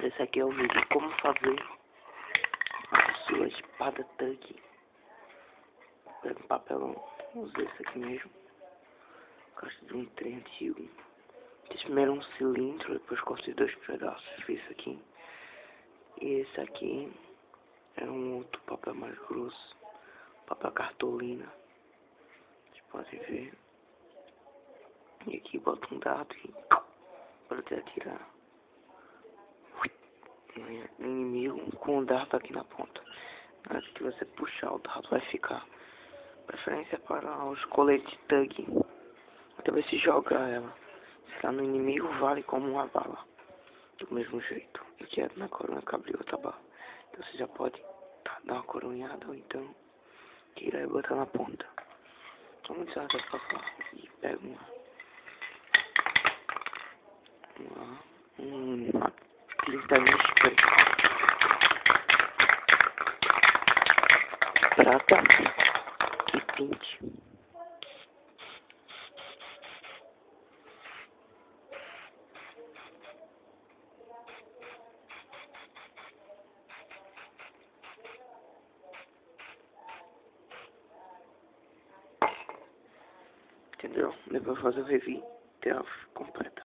Esse aqui é o vídeo como fazer a sua espada Thug. Pega um papelão, usa esse aqui mesmo. Gosto de um trem antigo. Fiz primeiro um cilindro, depois cortei 2 pedaços, fiz isso aqui. E esse aqui é um outro papel mais grosso, papel cartolina. Vocês podem ver. E aqui bota um dado e para te atirar no inimigo com o dardo aqui na ponta. Na hora que você puxar o dardo vai ficar. Preferência para os coletes Thug. Até você jogar ela. Se tá no inimigo vale como uma bala. Do mesmo jeito. Aqui é na coroa que abriu outra bala. Então você já pode dar uma coronhada ou então tirar e botar na ponta. Então muito certo pra cá. E pega uma tinta spray prata e pinte. Entendeu? Depois fazer o review, ter a completa.